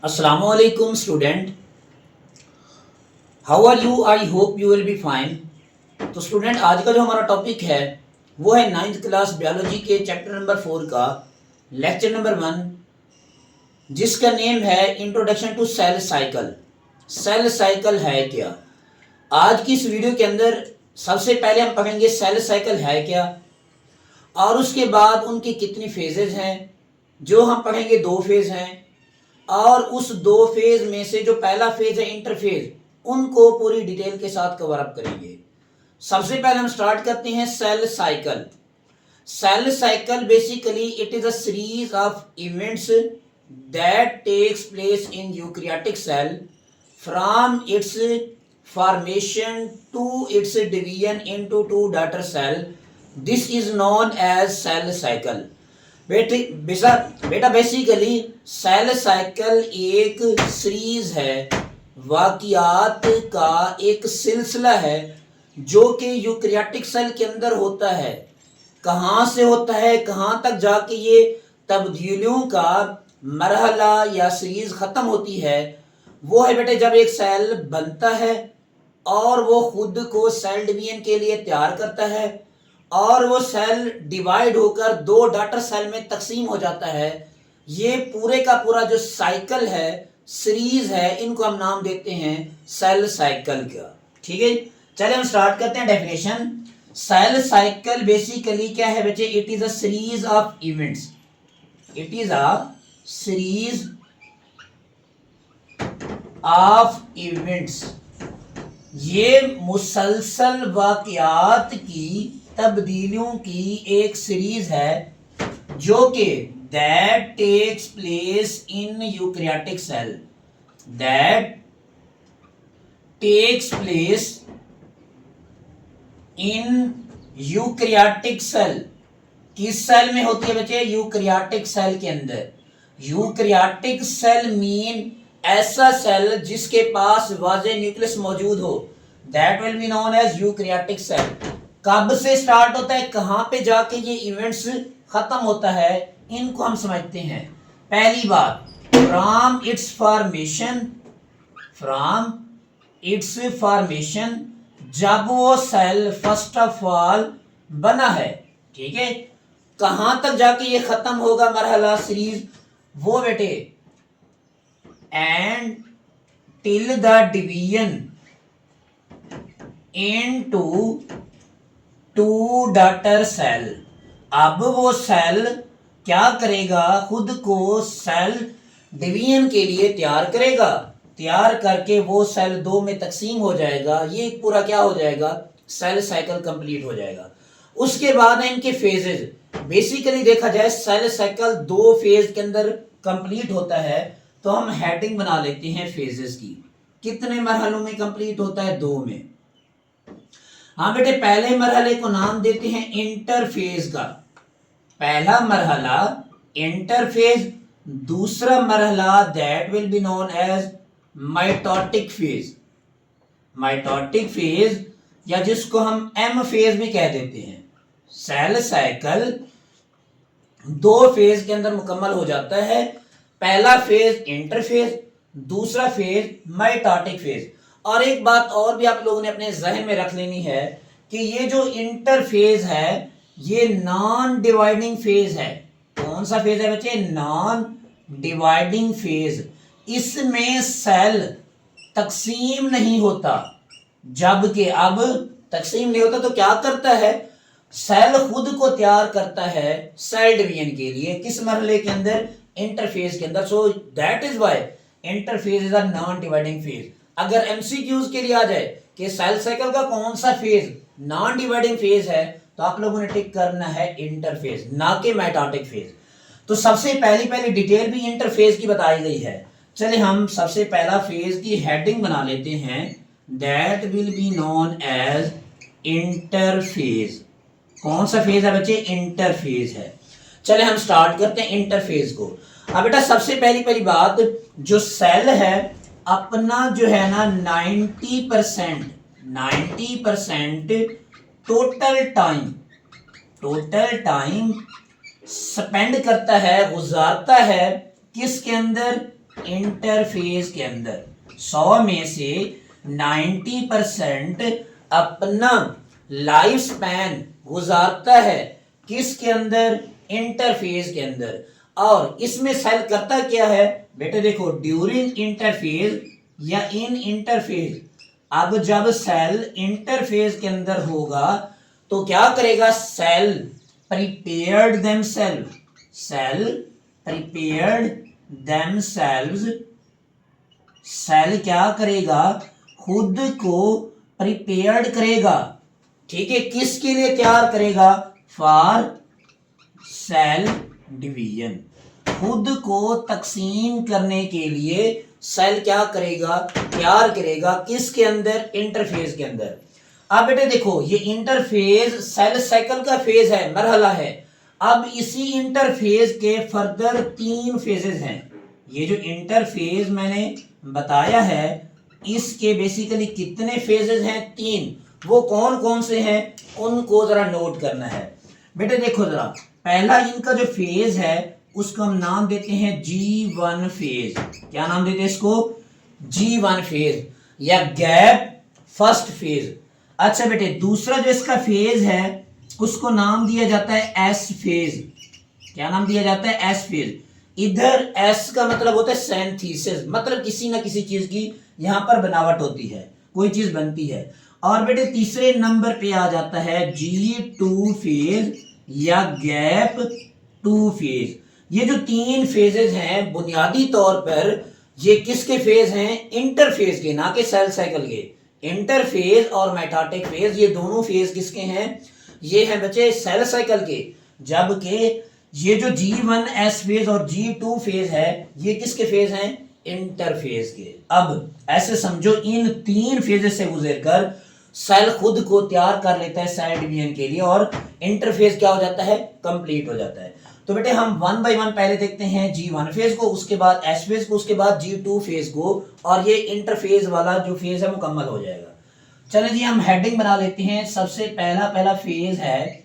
Assalamualaikum student, how are you? I hope you will be fine. तो student आज का जो हमारा टॉपिक है वो है 9th क्लास बायोलॉजी के चैप्टर नंबर 4 का लेक्चर नंबर 1, जिसका नेम है introduction to cell cycle. Cell cycle है क्या? आज की इस वीडियो के अंदर सबसे पहले हम पढ़ेंगे सेल साइकिल है क्या, और उसके बाद उनकी कितनी फेजेज हैं। जो हम पढ़ेंगे 2 फेज हैं, और उस 2 फेज में से जो पहला फेज है इंटरफेज, उनको पूरी डिटेल के साथ कवर अप करेंगे। सबसे पहले हम स्टार्ट करते हैं cell cycle. Cell cycle basically it is a series of events that takes place in eukaryotic cell from its formation to its division into 2 daughter cell. This is known as cell cycle. बेटा basically cell cycle एक series है, वाकियात का एक सिलसिला है जो कि यूकैरियोटिक सेल के अंदर होता है। कहाँ से होता है, कहाँ तक जाके ये तब्दीलियों का मरहला या सीरीज ख़त्म होती है, वो है बेटे जब एक सेल बनता है और वो खुद को सेल डिवीजन के लिए तैयार करता है, और वो सेल डिवाइड होकर 2 डॉटर सेल में तकसीम हो जाता है। ये पूरे का पूरा जो साइकिल है, सीरीज है, इनको हम नाम देते हैं सेल साइकिल का। ठीक है, चलिए हम स्टार्ट करते हैं डेफिनेशन। सेल साइकिल बेसिकली क्या है बच्चे? It is a series of events. It is a series of events. ये मुसलसल वाकयात की तब्दीलियों की एक सीरीज है जो कि that takes place in eukaryotic cell. That takes place in eukaryotic cell. किस सेल में होती है बच्चे? यूकैरियोटिक सेल के अंदर। यूकैरियोटिक सेल मीन ऐसा सेल जिसके पास वाज़े न्यूक्लियस मौजूद हो। That will be known as eukaryotic cell. कब से स्टार्ट होता है, कहां पे जाके ये इवेंट्स खत्म होता है, इनको हम समझते हैं। पहली बात, from its formation. From its formation, जब वो सेल फर्स्ट ऑफ ऑल बना है। ठीक है, कहां तक जाके ये खत्म होगा मरहला सीरीज, वो बेटे and till the division into 2 daughter cell. अब वो सेल क्या करेगा? खुद को सेल डिवीजन के लिए तैयार करेगा। तैयार करके वो सेल 2 में तकसीम हो जाएगा। ये पूरा क्या हो जाएगा? सेल साइकिल कंप्लीट हो जाएगा। उसके बाद है इनके फेजेस। बेसिकली देखा जाए सेल साइकिल 2 फेज के अंदर कंप्लीट होता है, तो हम हेडिंग बना लेते हैं फेजेस की। कितने मरहलों में कंप्लीट होता है? 2 में। हाँ बेटे, पहले मरहले को नाम देते हैं इंटरफेज का। पहला मरहला इंटरफेज, दूसरा मरहला that will be known as mitotic phase. Mitotic phase, या जिसको हम एम फेज भी कह देते हैं। सेल साइकिल 2 फेज के अंदर मुकम्मल हो जाता है। पहला फेज इंटरफेज, दूसरा फेज माइटोटिक फेज। और एक बात और भी आप लोगों ने अपने जहन में रख लेनी है कि ये जो इंटरफेज है ये नॉन डिवाइडिंग फेज है। कौन सा फेज है बच्चे? Non dividing phase. इसमें सेल तकसीम नहीं होता। जबकि अब तकसीम नहीं होता तो क्या करता है? सेल खुद को तैयार करता है सेल डिवीजन के लिए। किस मरहले के अंदर? इंटरफेज के अंदर। So that is why interphase is a non dividing phase. अगर एमसीक्यूज के लिए आ जाए कि सेल साइकिल का कौन सा फेज नॉन डिवाइडिंग फेज है, तो आप लोगों ने टिक करना है इंटरफेज, ना कि माइटोटिक फेज। तो सबसे पहली डिटेल भी इंटरफेज की बताई गई है। चलिए हम सबसे पहला फेज की हेडिंग बना लेते हैं। That will be known as interphase. कौन सा फेज है बच्चे? इंटरफेज है। चले हम स्टार्ट करते हैं इंटरफेज को। अब बेटा सबसे पहली बात, जो सेल है अपना जो है ना 90% टोटल टाइम स्पेंड करता है, गुजारता है किसके अंदर? इंटरफेज के अंदर 100 में से 90% अपना लाइफ स्पैन गुजारता है किसके अंदर, इंटरफेज के अंदर। और इसमें सेल करता क्या है बेटे, देखो ड्यूरिंग इंटरफेज या इन इंटरफेज। अब जब सेल इंटरफेज के अंदर होगा तो क्या करेगा, cell prepared themself, cell prepared themselves, cell क्या करेगा, खुद को प्रिपेयर्ड करेगा, ठीक है, किसके लिए तैयार करेगा, फॉर सेल डिवीजन, खुद को तकसीम करने के लिए सेल क्या करेगा, तैयार करेगा, किसके अंदर, इंटरफेज के अंदर। अब बेटे देखो ये इंटरफेज सेल साइकिल का फेज है, मरहला है। अब इसी इंटरफेज के फर्दर 3 फेजेस हैं। ये जो इंटरफेज मैंने बताया है इसके बेसिकली कितने फेजेस हैं, 3। वो कौन कौन से हैं उनको जरा नोट करना है। बेटे देखो जरा, पहला इनका जो फेज है उसको हम नाम देते हैं G1 फेज। क्या नाम देते हैं इसको, G1 फेज या गैप फर्स्ट फेज। अच्छा बेटे दूसरा जो इसका फेज है उसको नाम दिया जाता है S फेज। क्या नाम दिया जाता है, S फेज। इधर S का मतलब होता है सिंथेसिस, मतलब किसी ना किसी चीज की यहां पर बनावट होती है, कोई चीज बनती है। और बेटे तीसरे नंबर पे आ जाता है G2 फेज या गैप 2 फेज। ये जो 3 फेजेस हैं बुनियादी तौर पर ये किसके फेज हैं, इंटरफेज के, ना कि सेल साइकिल के। इंटरफेज और मेटाटिक फेज ये दोनों फेज किसके हैं, ये हैं बच्चे सेल साइकिल के। जबकि ये जो G1S फेज और G2 फेज है ये किसके फेज हैं, इंटरफेज के। अब ऐसे समझो इन 3 फेजेस से गुजरकर सेल खुद को तैयार कर लेता है सेल डिवीजन के लिए और इंटरफेज क्या हो जाता है, कंप्लीट हो जाता है। तो बेटे हम 1 बाय 1 पहले देखते हैं G1 फेज को, उसके बाद S फेज को, उसके बाद G2 फेज को, और ये इंटरफेज वाला जो फेज है मुकम्मल हो जाएगा। चलो जी हम हेडिंग बना लेते हैं। सबसे पहला फेज है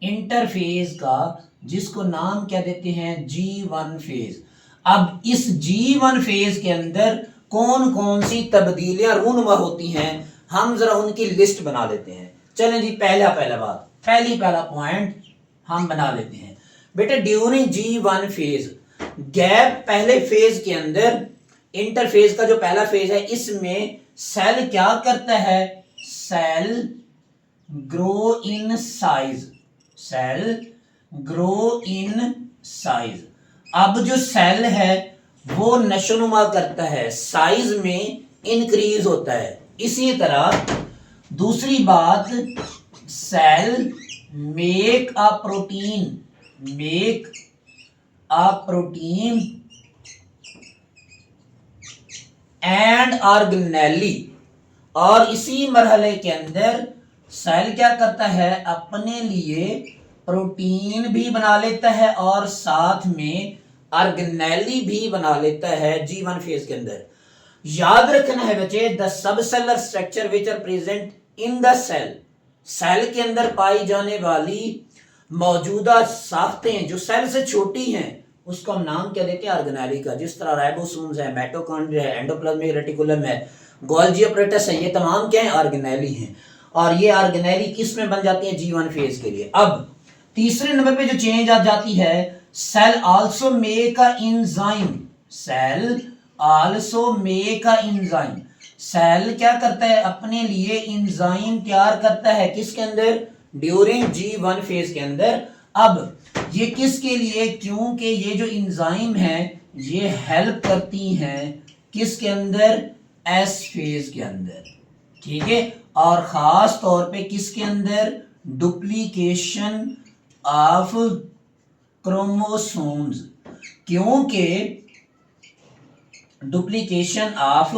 इंटरफेज का, जिसको नाम क्या देते हैं, G1 फेज। अब इस G1 फेज के अंदर कौन कौन सी तब्दीलियां रूनुमा होती हैं हम जरा उनकी लिस्ट बना लेते हैं। चलें जी पहला पॉइंट हम बना लेते हैं। बेटे ड्यूरिंग G1 फेज, गैप पहले फेज के अंदर, इंटरफेज का जो पहला फेज है इसमें सेल क्या करता है, cell grow in size, cell grow in size. अब जो सेल है वो नशोनुमा करता है, साइज में इंक्रीज होता है। इसी तरह दूसरी बात, cell make a protein and organelle, और इसी मरहले के अंदर सेल क्या करता है, अपने लिए प्रोटीन भी बना लेता है और साथ में ऑर्गेनेली भी बना लेता है G1 फेज के अंदर। याद रखना है बच्चे, the subcellular structure which are present in the cell, cell के अंदर पाई जाने वाली मौजूदा साख्तें जो सेल से छोटी हैं उसको हम नाम क्या देते हैं, ऑर्गेनेली का। जिस तरह राइबोसोम्स है, माइटोकॉन्ड्रिया है, एंडोप्लाज्मिक रेटिकुलम है, गोल्गी अपरेटस है, ये तमाम क्या है, ऑर्गेनेली हैं। और ये ऑर्गेनेली किस में बन जाती है, G1 फेज के लिए। अब तीसरे नंबर पे जो चेंज आ जाती है, cell also make a enzyme, cell also make a enzyme, cell क्या करता है, अपने लिए एंजाइम तैयार करता है, किसके अंदर, ड्यूरिंग G1 फेज के अंदर। अब ये किसके लिए, क्योंकि ये जो एंजाइम है ये हेल्प करती हैं किसके अंदर, S फेज के अंदर, ठीक है। और खास तौर पे किसके अंदर, डुप्लीकेशन ऑफ क्रोमोसोम्स, क्योंकि डुप्लीकेशन ऑफ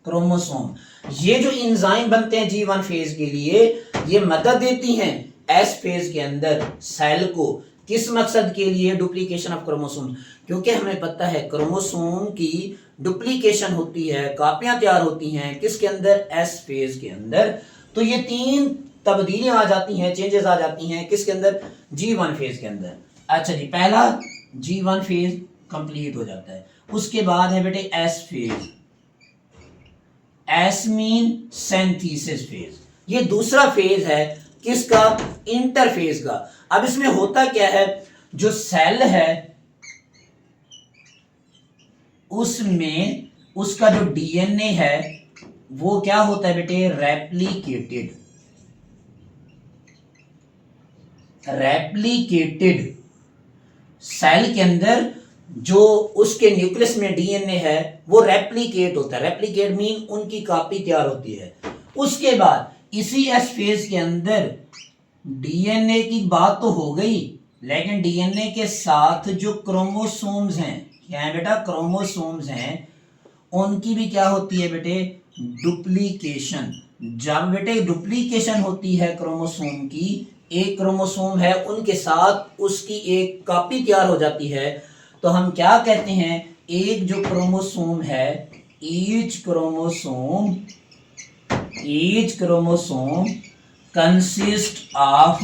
क्रोमोसोम, ये जो एंजाइम बनते हैं G1 फेज के लिए ये मदद देती हैं S फेज के अंदर सेल को, किस मकसद के लिए, डुप्लीकेशन ऑफ क्रोमोसोम। क्योंकि हमें पता है क्रोमोसोम की डुप्लीकेशन होती है, कापियां तैयार होती हैं किसके अंदर, S फेज के अंदर। तो ये 3 तब्दीलियां आ जाती हैं, चेंजेस आ जाती हैं किसके अंदर, G1 फेज के अंदर। अच्छा जी पहला G1 फेज कंप्लीट हो जाता है। उसके बाद है बेटे S phase, S mean synthesis phase. ये दूसरा फेज है किसका? इंटरफेज का। अब इसमें होता क्या है, जो सेल है उसमें उसका जो डीएनए है वो क्या होता है बेटे? Replicated, replicated. सेल के अंदर जो उसके न्यूक्लियस में डीएनए है वो रेप्लिकेट होता है। रेप्लिकेट मीन उनकी कॉपी तैयार होती है। उसके बाद इसी एस फेज के अंदर डीएनए की बात तो हो गई, लेकिन डीएनए के साथ जो क्रोमोसोम्स हैं, क्या है बेटा? क्रोमोसोम्स हैं, उनकी भी क्या होती है बेटे? डुप्लीकेशन। जब बेटे डुप्लीकेशन होती है क्रोमोसोम की, एक क्रोमोसोम है उनके साथ उसकी एक कॉपी तैयार हो जाती है, तो हम क्या कहते हैं? एक जो क्रोमोसोम है, each chromosome consist of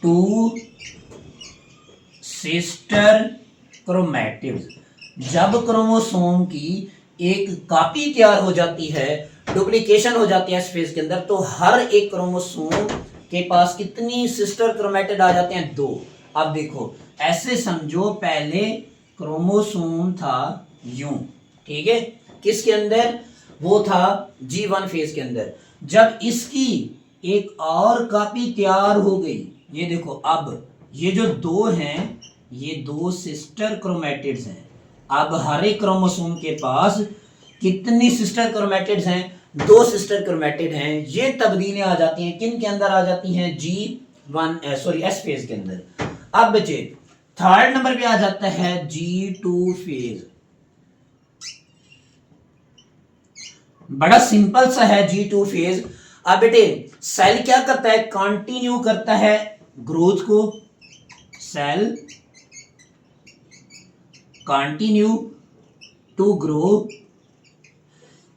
2 sister chromatids. जब क्रोमोसोम की एक कॉपी तैयार हो जाती है, डुप्लीकेशन हो जाती है इस फेज के अंदर, तो हर एक क्रोमोसोम के पास कितनी सिस्टर क्रोमैटिड आ जाते हैं? 2। अब देखो ऐसे समझो, पहले क्रोमोसोम था यूं, ठीक है, किसके अंदर? वो था G1 फेज के अंदर। जब इसकी एक और कॉपी तैयार हो गई, ये देखो, अब ये जो 2 हैं ये 2 सिस्टर क्रोमैटिड्स हैं। अब हर एक क्रोमोसोम के पास कितनी सिस्टर क्रोमैटिड्स हैं? 2 सिस्टर क्रोमैटिड हैं। ये तब्दीलियां आ जाती हैं, किन के अंदर आ जाती हैं? एस फेज के अंदर। अब बचे थर्ड नंबर पे आ जाता है G2 फेज। बड़ा सिंपल सा है G2 फेज। अब बेटे सेल क्या करता है? कंटिन्यू करता है ग्रोथ को। Cell continue to grow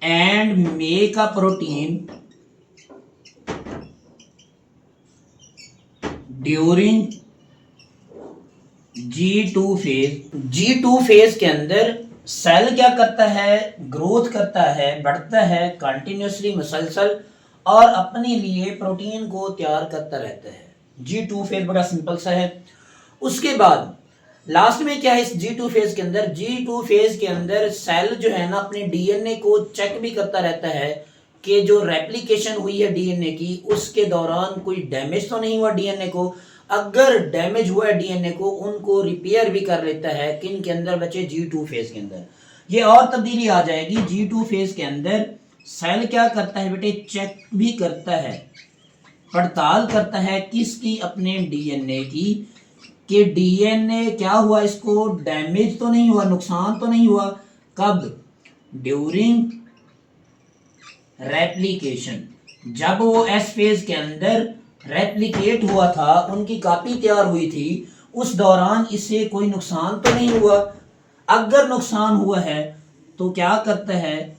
and make a protein during G2 phase. G2 phase के अंदर सेल क्या करता है? ग्रोथ करता है, बढ़ता है कंटिन्यूसली, मुसलसल, और अपने लिए प्रोटीन को तैयार करता रहता है। G2 फेज बड़ा सिंपल सा है। उसके बाद लास्ट में क्या है इस G2 फेज के अंदर? G2 फेज के अंदर सेल जो है ना अपने डीएनए को चेक भी करता रहता है कि जो रेप्लिकेशन हुई है डीएनए की, उसके दौरान कोई डैमेज तो नहीं हुआ डीएनए को। अगर डैमेज हुआ है डीएनए को, उनको रिपेयर भी कर लेता है। किन के अंदर बचे? G2 फेज के अंदर। ये और तब्दीली आ जाएगी G2 फेज के अंदर। सेल क्या करता है बेटे? चेक भी करता है, पड़ताल करता है किसकी? अपने डीएनए की, कि डीएनए क्या हुआ, इसको डैमेज तो नहीं हुआ, नुकसान तो नहीं हुआ। कब? During replication. जब वो एस फेज के अंदर रेप्लिकेट हुआ था, उनकी कॉपी तैयार हुई थी, उस दौरान इससे कोई नुकसान तो नहीं हुआ। अगर नुकसान हुआ है तो क्या करता है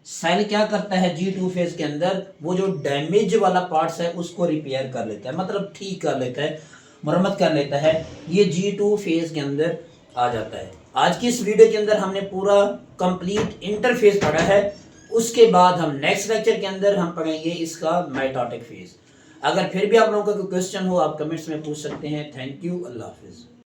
सेल? क्या करता है G2 फेज के अंदर? वो जो डैमेज वाला पार्ट्स है उसको रिपेयर कर लेता है, मतलब ठीक कर लेता है, मरम्मत कर लेता है। ये G2 फेज के अंदर आ जाता है। आज की इस वीडियो के अंदर हमने पूरा कंप्लीट इंटरफेस पढ़ा है। उसके बाद हम नेक्स्ट लेक्चर के अंदर हम पढ़ेंगे इसका माइटोटिक फेज। अगर फिर भी आप लोगों का कोई क्वेश्चन हो, आप कमेंट्स में पूछ सकते हैं। Thank you, Allah Hafiz.